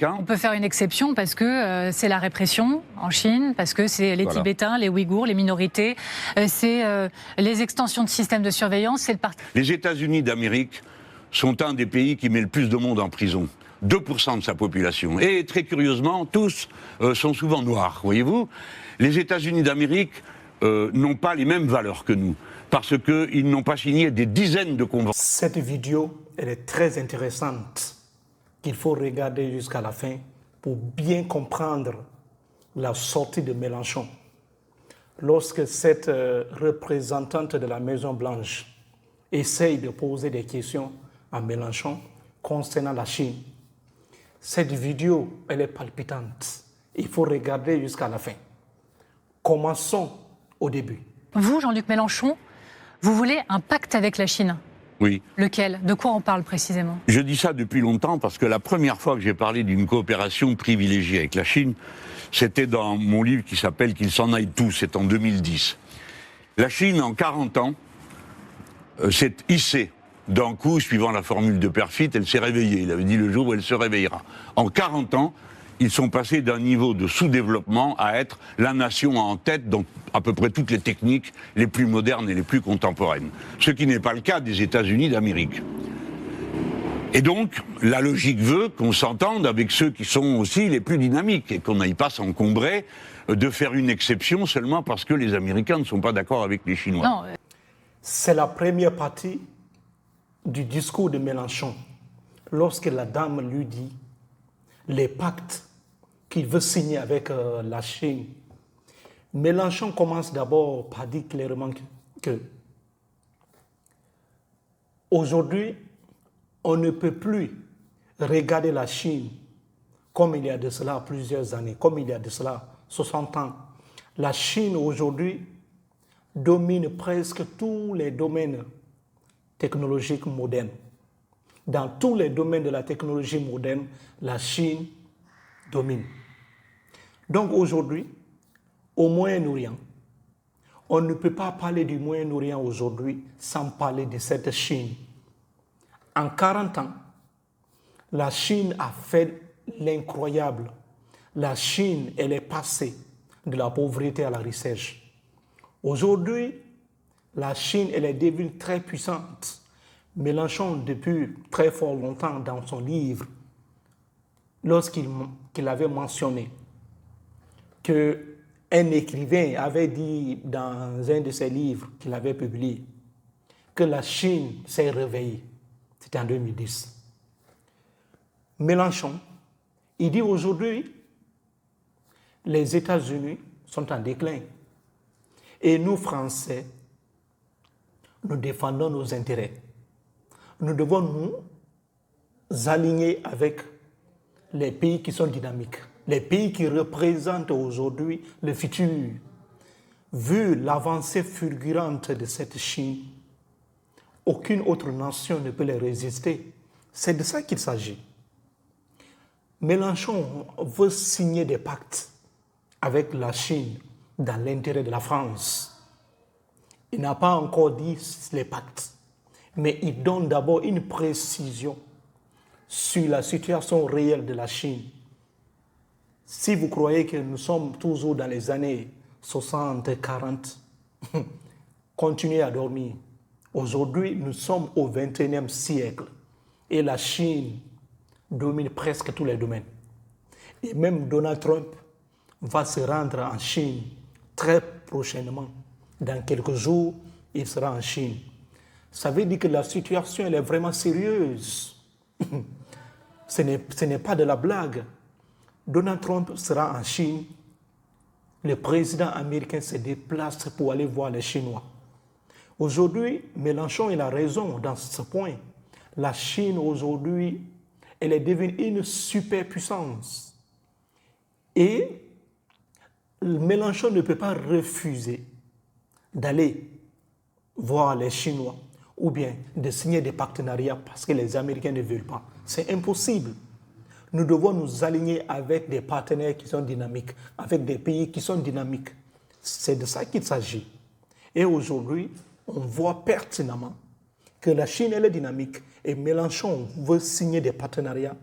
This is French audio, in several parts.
On peut faire une exception parce que c'est la répression en Chine, parce que c'est les Tibétains, les Ouïghours, les minorités, c'est les extensions de systèmes de surveillance, c'est le parti. Les États-Unis d'Amérique sont un des pays qui met le plus de monde en prison. 2% de sa population. Et très curieusement, tous sont souvent noirs, voyez-vous. Les États-Unis d'Amérique n'ont pas les mêmes valeurs que nous, parce qu'ils n'ont pas signé des dizaines de conventions. Cette vidéo, elle est très intéressante, qu'il faut regarder jusqu'à la fin pour bien comprendre la sortie de Mélenchon. Lorsque cette représentante de la Maison-Blanche essaye de poser des questions à Mélenchon concernant la Chine, cette vidéo, elle est palpitante. Il faut regarder jusqu'à la fin. Commençons au début. Vous, Jean-Luc Mélenchon, vous voulez un pacte avec la Chine? Oui. Lequel? De quoi on parle précisément? Je dis ça depuis longtemps parce que la première fois que j'ai parlé d'une coopération privilégiée avec la Chine, c'était dans mon livre qui s'appelle « Qu'ils s'en aillent tous », c'est en 2010. La Chine, en 40 ans, s'est hissée. D'un coup, suivant la formule de Perfit, elle s'est réveillée. Il avait dit le jour où elle se réveillera. En 40 ans, ils sont passés d'un niveau de sous-développement à être la nation en tête dans à peu près toutes les techniques les plus modernes et les plus contemporaines. Ce qui n'est pas le cas des États-Unis d'Amérique. Et donc, la logique veut qu'on s'entende avec ceux qui sont aussi les plus dynamiques et qu'on n'aille pas s'encombrer de faire une exception seulement parce que les Américains ne sont pas d'accord avec les Chinois. Non. C'est la première partie du discours de Mélenchon, lorsque la dame lui dit les pactes qu'il veut signer avec la Chine. Mélenchon commence d'abord par dire clairement que aujourd'hui, on ne peut plus regarder la Chine comme il y a de cela plusieurs années, comme il y a de cela 60 ans. La Chine aujourd'hui domine presque tous les domaines technologiques modernes. Dans tous les domaines de la technologie moderne, la Chine domine. Donc aujourd'hui, au Moyen-Orient, on ne peut pas parler du Moyen-Orient aujourd'hui sans parler de cette Chine. En 40 ans, la Chine a fait l'incroyable. La Chine, elle est passée de la pauvreté à la richesse. Aujourd'hui, la Chine, elle est devenue très puissante. Mélenchon, depuis très fort longtemps dans son livre, lorsqu'il avait mentionné qu'un écrivain avait dit dans un de ses livres qu'il avait publié que la Chine s'est réveillée. C'était en 2010. Mélenchon, il dit aujourd'hui, les États-Unis sont en déclin. Et nous, Français, nous défendons nos intérêts. Nous devons nous aligner avec les pays qui sont dynamiques, les pays qui représentent aujourd'hui le futur. Vu l'avancée fulgurante de cette Chine, aucune autre nation ne peut les résister. C'est de ça qu'il s'agit. Mélenchon veut signer des pactes avec la Chine dans l'intérêt de la France. Il n'a pas encore dit les pactes, mais il donne d'abord une précision sur la situation réelle de la Chine. Si vous croyez que nous sommes toujours dans les années 60, 40, continuez à dormir. Aujourd'hui, nous sommes au XXIe siècle et la Chine domine presque tous les domaines. Et même Donald Trump va se rendre en Chine très prochainement. Dans quelques jours, il sera en Chine. Ça veut dire que la situation elle est vraiment sérieuse. Ce n'est pas de la blague. Donald Trump sera en Chine. Le président américain se déplace pour aller voir les Chinois. Aujourd'hui, Mélenchon il a raison dans ce point. La Chine aujourd'hui, elle est devenue une superpuissance. Et Mélenchon ne peut pas refuser d'aller voir les Chinois ou bien de signer des partenariats parce que les Américains ne veulent pas. C'est impossible. Nous devons nous aligner avec des partenaires qui sont dynamiques, avec des pays qui sont dynamiques. C'est de ça qu'il s'agit. Et aujourd'hui, on voit pertinemment que la Chine elle est dynamique et Mélenchon veut signer des partenariats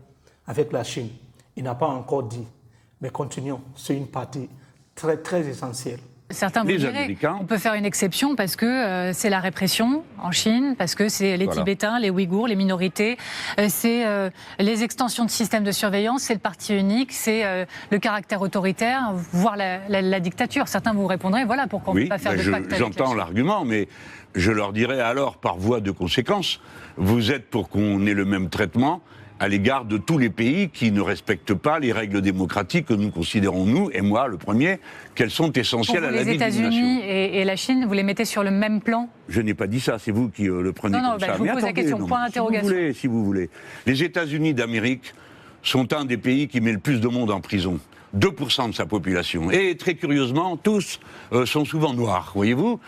avec la Chine. Il n'a pas encore dit. Mais continuons, c'est une partie très, très essentielle. Certains vous diraient, on peut faire une exception parce que c'est la répression en Chine, parce que c'est les Tibétains, les Ouïghours, les minorités, c'est les extensions de systèmes de surveillance, c'est le parti unique, c'est le caractère autoritaire, voire la dictature. Certains vous répondraient, voilà pourquoi on ne peut pas faire de pacte avec j'entends l'argument, mais je leur dirais alors, par voie de conséquence, vous êtes pour qu'on ait le même traitement à l'égard de tous les pays qui ne respectent pas les règles démocratiques que nous considérons, nous, et moi le premier, qu'elles sont essentielles à la vie d'une nation. Les États-Unis et la Chine, vous les mettez sur le même plan? Je n'ai pas dit ça, c'est vous qui le prenez comme ça. Je vous pose la question, point d'interrogation. Si vous voulez. Les États-Unis d'Amérique sont un des pays qui met le plus de monde en prison. 2% de sa population. Et très curieusement, tous sont souvent noirs, voyez-vous.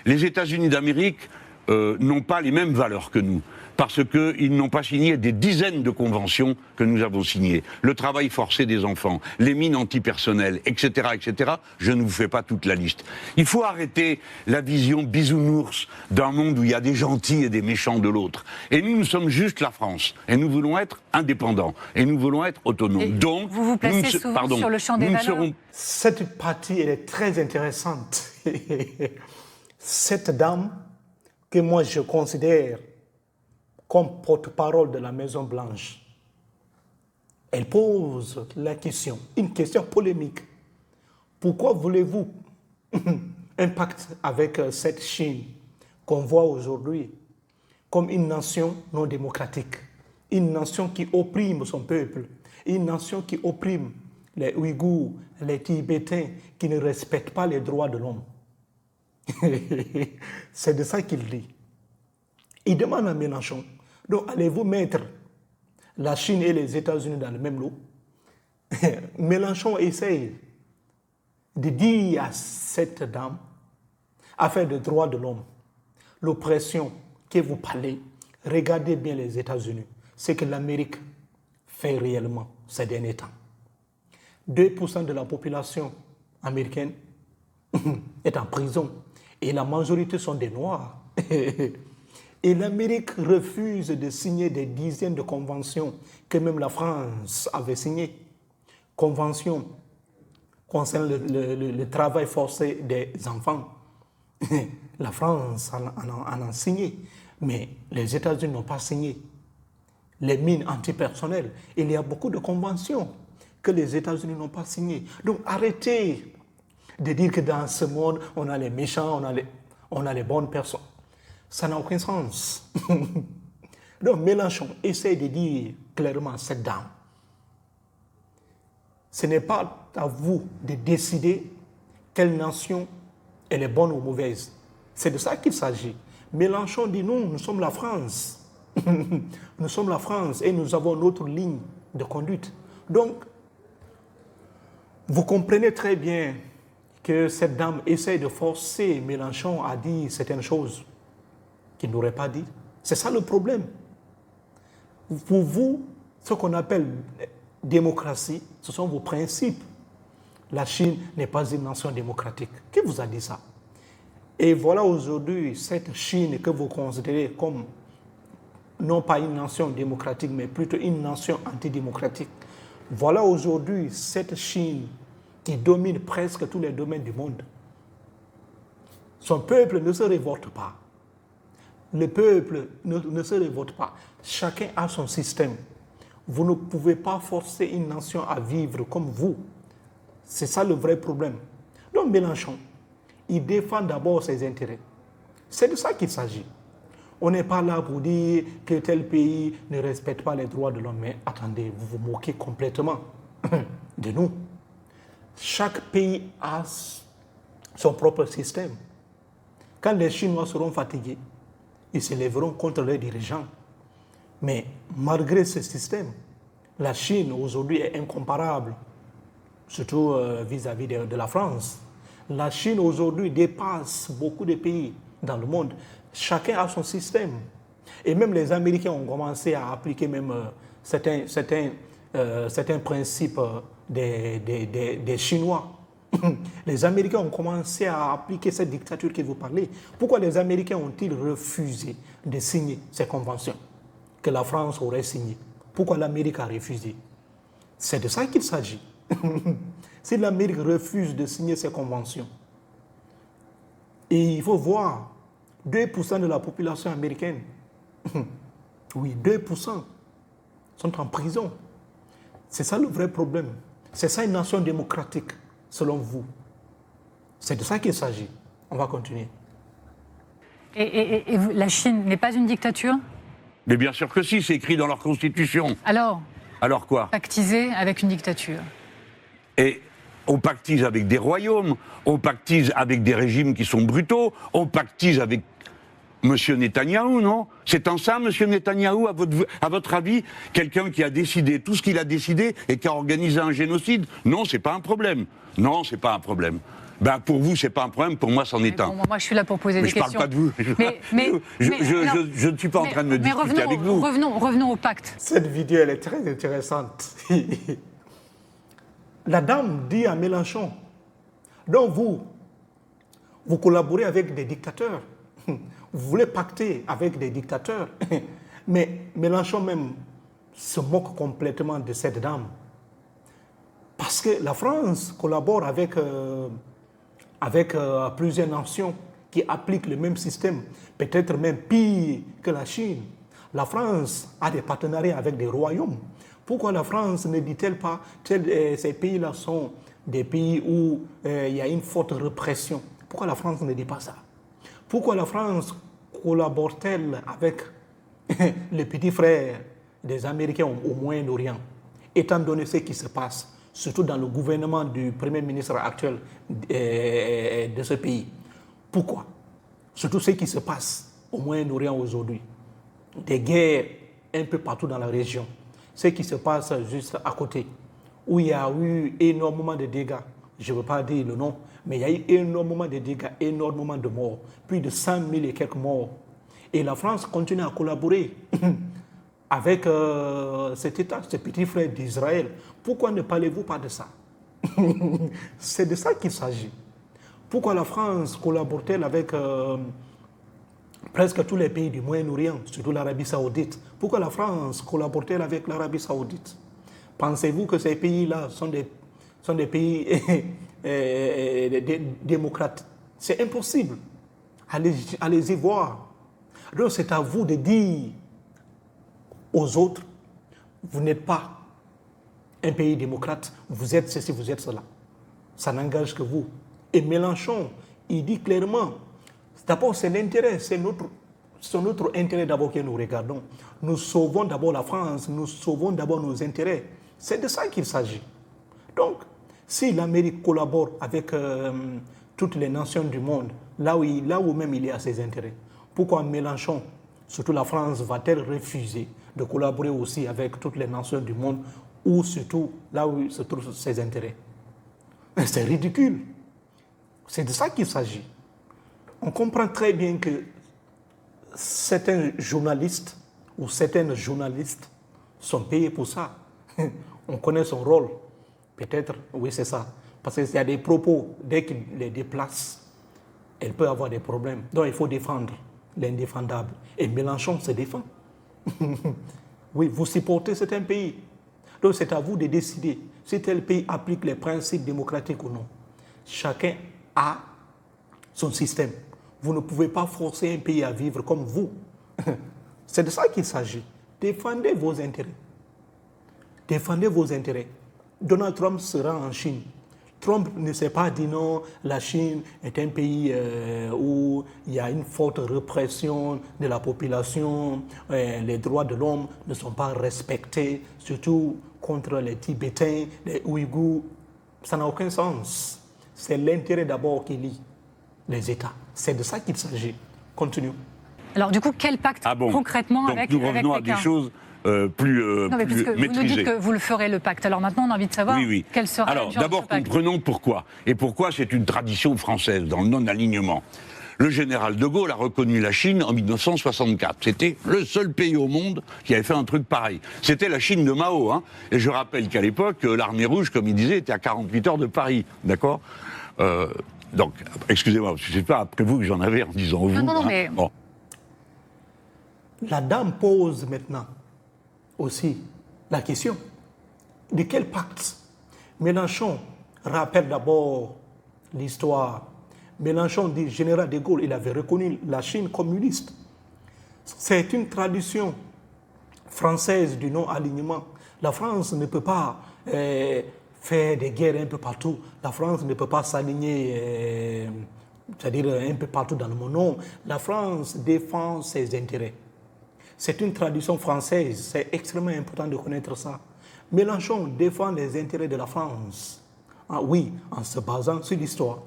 Les États-Unis d'Amérique n'ont pas les mêmes valeurs que nous, parce qu'ils n'ont pas signé des dizaines de conventions que nous avons signées. Le travail forcé des enfants, les mines antipersonnelles, etc., etc. Je ne vous fais pas toute la liste. Il faut arrêter la vision bisounours d'un monde où il y a des gentils et des méchants de l'autre. Et nous sommes juste la France. Et nous voulons être indépendants. Et nous voulons être autonomes. Et donc, vous vous placez souvent sur le champ des valeurs. Cette partie, elle est très intéressante. Cette dame, que moi je considère comme porte-parole de la Maison-Blanche, elle pose la question, une question polémique. Pourquoi voulez-vous un pacte avec cette Chine qu'on voit aujourd'hui comme une nation non démocratique, une nation qui opprime son peuple, une nation qui opprime les Ouïghours, les Tibétains, qui ne respectent pas les droits de l'homme? C'est de ça qu'il dit. Il demande à Mélenchon, donc allez-vous mettre la Chine et les États-Unis dans le même lot? Mélenchon essaye de dire à cette dame, affaire de droits de l'homme, l'oppression que vous parlez, regardez bien les États-Unis, ce que l'Amérique fait réellement ces derniers temps. 2% de la population américaine est en prison et la majorité sont des Noirs. Et l'Amérique refuse de signer des dizaines de conventions que même la France avait signées. Conventions concernant le travail forcé des enfants. La France en a signé, mais les États-Unis n'ont pas signé. Les mines antipersonnelles, il y a beaucoup de conventions que les États-Unis n'ont pas signées. Donc arrêtez de dire que dans ce monde, on a les méchants, on a les bonnes personnes. Ça n'a aucun sens. Donc Mélenchon essaie de dire clairement à cette dame, ce n'est pas à vous de décider quelle nation elle est bonne ou mauvaise. C'est de ça qu'il s'agit. Mélenchon dit non, nous sommes la France. Nous sommes la France et nous avons notre ligne de conduite. Donc, vous comprenez très bien que cette dame essaie de forcer Mélenchon à dire certaines choses qu'il n'aurait pas dit. C'est ça le problème. Pour vous, ce qu'on appelle démocratie, ce sont vos principes. La Chine n'est pas une nation démocratique. Qui vous a dit ça? Et voilà aujourd'hui cette Chine que vous considérez comme non pas une nation démocratique, mais plutôt une nation antidémocratique. Voilà aujourd'hui cette Chine qui domine presque tous les domaines du monde. Son peuple ne se révolte pas. Le peuple ne se révolte pas. Chacun a son système. Vous ne pouvez pas forcer une nation à vivre comme vous. C'est ça le vrai problème. Donc Mélenchon, il défend d'abord ses intérêts. C'est de ça qu'il s'agit. On n'est pas là pour dire que tel pays ne respecte pas les droits de l'homme. Mais attendez, vous vous moquez complètement de nous. Chaque pays a son propre système. Quand les Chinois seront fatigués, ils se lèveront contre leurs dirigeants. Mais malgré ce système, la Chine aujourd'hui est incomparable, surtout vis-à-vis de la France. La Chine aujourd'hui dépasse beaucoup de pays dans le monde. Chacun a son système. Et même les Américains ont commencé à appliquer même certains principes des Chinois. Les Américains ont commencé à appliquer cette dictature que vous parlez. Pourquoi les Américains ont-ils refusé de signer ces conventions que la France aurait signées? Pourquoi l'Amérique a refusé? C'est de ça qu'il s'agit. Si l'Amérique refuse de signer ces conventions, et il faut voir, 2% de la population américaine, oui, 2% sont en prison. C'est ça le vrai problème. C'est ça une nation démocratique, selon vous. C'est de ça qu'il s'agit. On va continuer. Et la Chine n'est pas une dictature? Mais bien sûr que si, c'est écrit dans leur constitution. Alors quoi? Pactiser avec une dictature. Et on pactise avec des royaumes, on pactise avec des régimes qui sont brutaux, on pactise avec M. Netanyahou, non? C'est en ça, M. Netanyahou, à votre avis, quelqu'un qui a décidé tout ce qu'il a décidé et qui a organisé un génocide? Non, c'est pas un problème. Non, c'est pas un problème. Ben, pour vous, c'est pas un problème, pour moi, c'en est un. Bon, moi, je suis là pour poser des questions. Mais je parle pas de vous. Je ne suis pas en train de me discuter avec vous. Revenons au pacte. Cette vidéo, elle est très intéressante. La dame dit à Mélenchon, donc vous collaborez avec des dictateurs. Vous voulez pacter avec des dictateurs. Mais Mélenchon même se moque complètement de cette dame. Parce que la France collabore avec plusieurs nations qui appliquent le même système, peut-être même pire que la Chine. La France a des partenariats avec des royaumes. Pourquoi la France ne dit-elle pas que ces pays-là sont des pays où il y a une forte répression? Pourquoi la France ne dit pas ça? Pourquoi la France collabore-t-elle avec les petits frères des Américains au Moyen-Orient, étant donné ce qui se passe, surtout dans le gouvernement du Premier ministre actuel de ce pays? Pourquoi? Surtout ce qui se passe au Moyen-Orient aujourd'hui. Des guerres un peu partout dans la région. Ce qui se passe juste à côté, où il y a eu énormément de dégâts. Je ne veux pas dire le nom, mais il y a eu énormément de dégâts, énormément de morts. Plus de 100 000 et quelques morts. Et la France continue à collaborer avec cet État, ce petit frère d'Israël. Pourquoi ne parlez-vous pas de ça? C'est de ça qu'il s'agit. Pourquoi la France collabore-t-elle avec presque tous les pays du Moyen-Orient, surtout l'Arabie Saoudite? Pourquoi la France collabore-t-elle avec l'Arabie Saoudite? Pensez-vous que ces pays-là sont des pays démocrates? C'est impossible. Allez-y voir. Donc c'est à vous de dire aux autres, vous n'êtes pas un pays démocrate, vous êtes ceci, vous êtes cela. Ça n'engage que vous. Et Mélenchon, il dit clairement, d'abord c'est l'intérêt, c'est notre intérêt d'abord que nous regardons. Nous sauvons d'abord la France, nous sauvons d'abord nos intérêts. C'est de ça qu'il s'agit. Donc, si l'Amérique collabore avec toutes les nations du monde, là où même il y a ses intérêts, pourquoi Mélenchon, surtout la France, va-t-elle refuser de collaborer aussi avec toutes les nations du monde, ou surtout là où se trouvent ses intérêts? C'est ridicule. C'est de ça qu'il s'agit. On comprend très bien que certains journalistes ou certaines journalistes sont payés pour ça. On connaît son rôle. Peut-être, oui, c'est ça. Parce qu'il y a des propos, dès qu'il les déplace, elle peut avoir des problèmes. Donc il faut défendre l'indéfendable. Et Mélenchon se défend. Oui, vous supportez certains pays. Donc c'est à vous de décider si tel pays applique les principes démocratiques ou non. Chacun a son système. Vous ne pouvez pas forcer un pays à vivre comme vous. C'est de ça qu'il s'agit. Défendez vos intérêts. Défendez vos intérêts. Donald Trump sera en Chine. Trump ne s'est pas dit non, la Chine est un pays où il y a une forte répression de la population, les droits de l'homme ne sont pas respectés, surtout contre les Tibétains, les Ouïghours. Ça n'a aucun sens. C'est l'intérêt d'abord qui lie les États. C'est de ça qu'il s'agit. Continuons. Alors du coup, quel pacte concrètement avec Pékin? Donc nous revenons à des choses plus maîtrisées. Vous nous dites que vous le ferez, le pacte. Alors maintenant, on a envie de savoir quel sera Alors d'abord, comprenons pourquoi. Et pourquoi c'est une tradition française dans le non-alignement. Le général de Gaulle a reconnu la Chine en 1964. C'était le seul pays au monde qui avait fait un truc pareil. C'était la Chine de Mao. Hein. Et je rappelle qu'à l'époque, l'armée rouge, comme il disait, était à 48 heures de Paris. D'accord donc, excusez-moi, je ne sais pas après vous que j'en avais en disant vous. Non, mais... Bon. La dame pose maintenant aussi la question. De quel pacte? Mélenchon rappelle d'abord l'histoire. Mélenchon dit général de Gaulle, il avait reconnu la Chine communiste. C'est une tradition française du non-alignement. La France ne peut pas faire des guerres un peu partout. La France ne peut pas s'aligner, c'est-à-dire un peu partout dans le monde. Non, la France défend ses intérêts. C'est une tradition française, c'est extrêmement important de connaître ça. Mélenchon défend les intérêts de la France. Ah oui, en se basant sur l'histoire.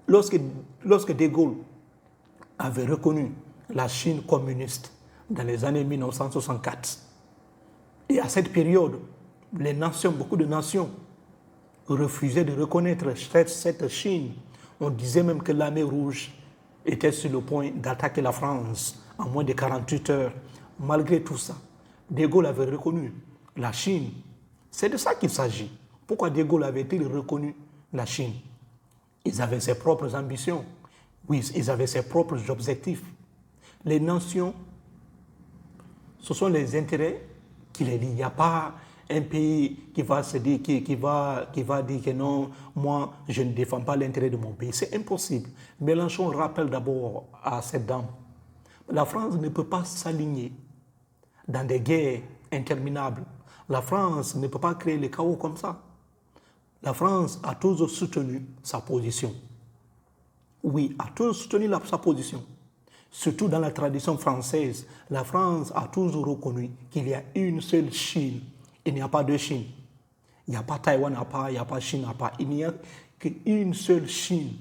Lorsque De Gaulle avait reconnu la Chine communiste dans les années 1964, et à cette période, les nations, beaucoup de nations refusaient de reconnaître cette Chine. On disait même que l'armée rouge était sur le point d'attaquer la France en moins de 48 heures. Malgré tout ça, De Gaulle avait reconnu la Chine. C'est de ça qu'il s'agit. Pourquoi De Gaulle avait-il reconnu la Chine? Ils avaient ses propres ambitions. Oui, ils avaient ses propres objectifs. Les nations, ce sont les intérêts qui les lient. Il n'y a pas un pays qui va se dire, qui va dire que non, moi, je ne défends pas l'intérêt de mon pays. C'est impossible. Mélenchon rappelle d'abord à cette dame, la France ne peut pas s'aligner dans des guerres interminables. La France ne peut pas créer le chaos comme ça. La France a toujours soutenu sa position. Oui, a toujours soutenu sa position. Surtout dans la tradition française, la France a toujours reconnu qu'il y a une seule Chine. Il n'y a pas deux Chines. Il n'y a pas Taïwan à part, il n'y a pas Chine à part. Il n'y a qu'une seule Chine.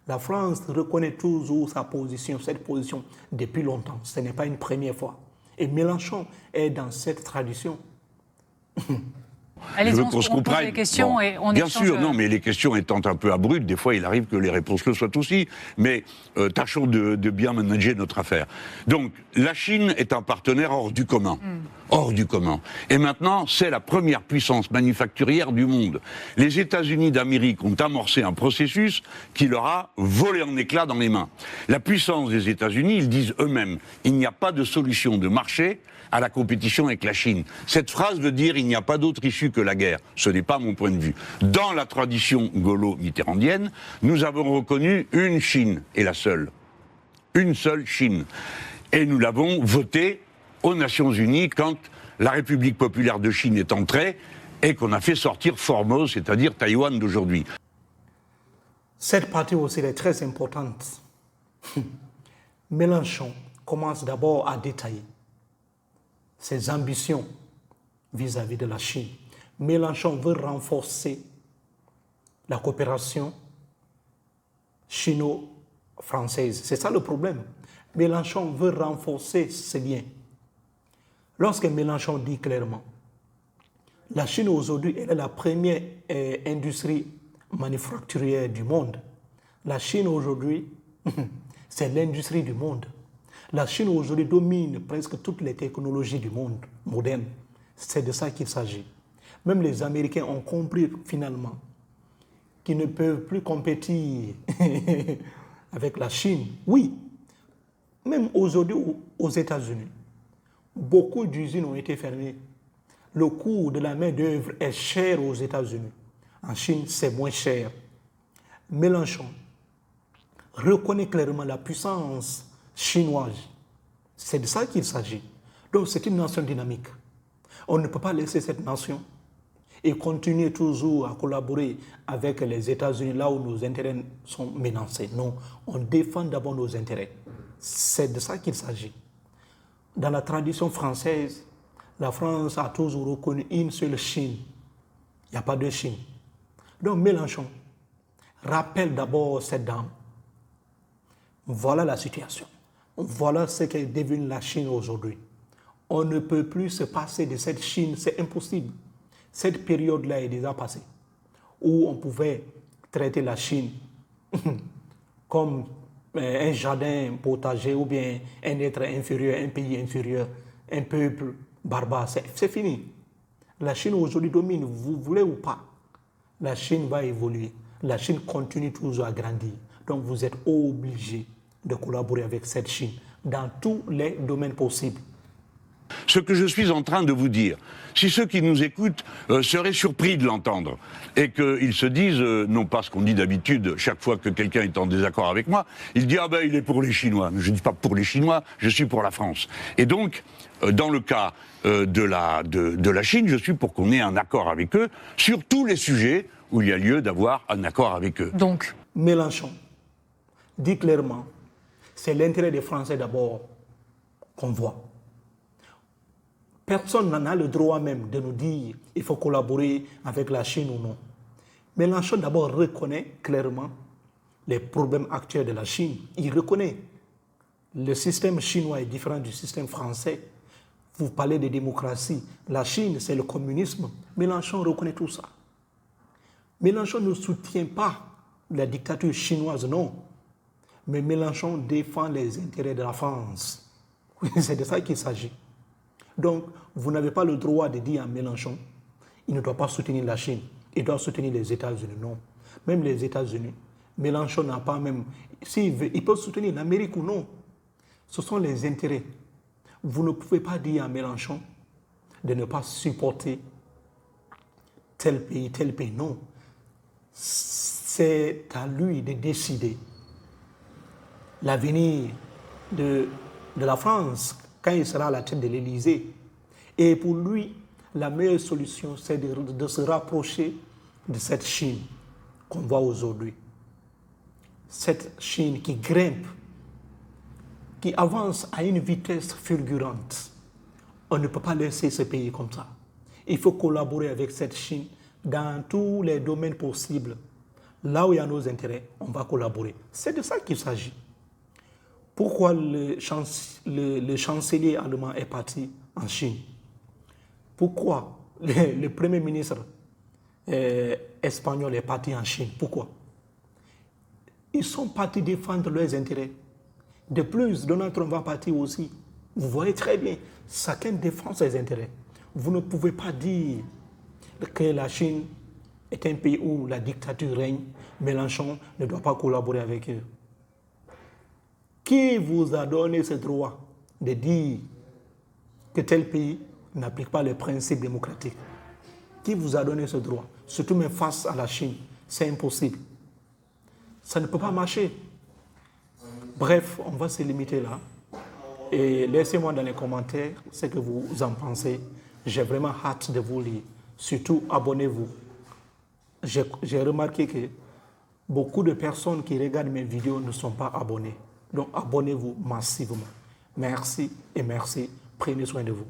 La France reconnaît toujours sa position, cette position, depuis longtemps. Ce n'est pas une première fois. Et Mélenchon est dans cette tradition. Allez-y, on se pose les questions bon, et on bien échange. sûr, non, mais les questions étant un peu abruptes, des fois il arrive que les réponses le soient aussi. Mais tâchons de bien manager notre affaire. Donc, la Chine est un partenaire hors du commun. Hors du commun. Et maintenant, c'est la première puissance manufacturière du monde. Les États-Unis d'Amérique ont amorcé un processus qui leur a volé en éclats dans les mains. La puissance des États-Unis, ils disent eux-mêmes, il n'y a pas de solution de marché à la compétition avec la Chine. Cette phrase veut dire il n'y a pas d'autre issue que la guerre. Ce n'est pas mon point de vue. Dans la tradition gaulo-mitterrandienne, nous avons reconnu une Chine, et la seule. Une seule Chine. Et nous l'avons votée aux Nations Unies quand la République populaire de Chine est entrée et qu'on a fait sortir Formose, c'est-à-dire Taïwan d'aujourd'hui. Cette partie aussi est très importante. Mélenchon commence d'abord à détailler ses ambitions vis-à-vis de la Chine. Mélenchon veut renforcer la coopération chino-française. C'est ça le problème. Mélenchon veut renforcer ces liens. Lorsque Mélenchon dit clairement, la Chine aujourd'hui elle est la première industrie manufacturière du monde. La Chine aujourd'hui, c'est l'industrie du monde. La Chine aujourd'hui domine presque toutes les technologies du monde moderne. C'est de ça qu'il s'agit. Même les Américains ont compris finalement qu'ils ne peuvent plus compétir avec la Chine. Oui, même aujourd'hui aux États-Unis, beaucoup d'usines ont été fermées. Le coût de la main-d'œuvre est cher aux États-Unis. En Chine, c'est moins cher. Mélenchon reconnaît clairement la puissance chinoise. C'est de ça qu'il s'agit. Donc c'est une nation dynamique. On ne peut pas laisser cette nation et continuer toujours à collaborer avec les États-Unis là où nos intérêts sont menacés. Non, on défend d'abord nos intérêts. C'est de ça qu'il s'agit. Dans la tradition française, la France a toujours reconnu une seule Chine. Il n'y a pas de Chine. Donc Mélenchon rappelle d'abord cette dame. Voilà la situation. Voilà ce qu'est devenu la Chine aujourd'hui. On ne peut plus se passer de cette Chine, c'est impossible. Cette période-là est déjà passée, où on pouvait traiter la Chine comme un jardin potager ou bien un être inférieur, un pays inférieur, un peuple barbare. C'est fini. La Chine aujourd'hui domine, vous voulez ou pas. La Chine va évoluer. La Chine continue toujours à grandir. Donc vous êtes obligés de collaborer avec cette Chine dans tous les domaines possibles. Ce que je suis en train de vous dire, si ceux qui nous écoutent seraient surpris de l'entendre et qu'ils se disent, non pas ce qu'on dit d'habitude chaque fois que quelqu'un est en désaccord avec moi, il dit « Ah ben il est pour les Chinois ». Je ne dis pas pour les Chinois, je suis pour la France. Et donc, dans le cas de la Chine, je suis pour qu'on ait un accord avec eux sur tous les sujets où il y a lieu d'avoir un accord avec eux. Donc Mélenchon dit clairement, c'est l'intérêt des Français d'abord qu'on voit. Personne n'en a le droit même de nous dire qu'il faut collaborer avec la Chine ou non. Mélenchon d'abord reconnaît clairement les problèmes actuels de la Chine. Il reconnaît le système chinois est différent du système français. Vous parlez de démocratie. La Chine, c'est le communisme. Mélenchon reconnaît tout ça. Mélenchon ne soutient pas la dictature chinoise, non. Mais Mélenchon défend les intérêts de la France. C'est de ça qu'il s'agit. Donc, vous n'avez pas le droit de dire à Mélenchon, il ne doit pas soutenir la Chine, il doit soutenir les États-Unis. Non. Même les États-Unis, Mélenchon n'a pas même... S'il veut, il peut soutenir l'Amérique ou non. Ce sont les intérêts. Vous ne pouvez pas dire à Mélenchon de ne pas supporter tel pays. Non. C'est à lui de décider l'avenir de la France quand il sera à la tête de l'Élysée. Et pour lui, la meilleure solution, c'est de se rapprocher de cette Chine qu'on voit aujourd'hui. Cette Chine qui grimpe, qui avance à une vitesse fulgurante. On ne peut pas laisser ce pays comme ça. Il faut collaborer avec cette Chine dans tous les domaines possibles. Là où il y a nos intérêts, on va collaborer. C'est de ça qu'il s'agit. Pourquoi le chancelier allemand est parti en Chine? Pourquoi le premier ministre espagnol est parti en Chine? Pourquoi? Ils sont partis défendre leurs intérêts. De plus, Donald Trump va partir aussi. Vous voyez très bien, chacun défend ses intérêts. Vous ne pouvez pas dire que la Chine est un pays où la dictature règne. Mélenchon ne doit pas collaborer avec eux. Qui vous a donné ce droit de dire que tel pays n'applique pas les principes démocratiques? Qui vous a donné ce droit? Surtout même face à la Chine, c'est impossible. Ça ne peut pas marcher. Bref, on va se limiter là. Et laissez-moi dans les commentaires ce que vous en pensez. J'ai vraiment hâte de vous lire. Surtout, abonnez-vous. J'ai remarqué que beaucoup de personnes qui regardent mes vidéos ne sont pas abonnées. Donc, abonnez-vous massivement. Merci et merci. Prenez soin de vous.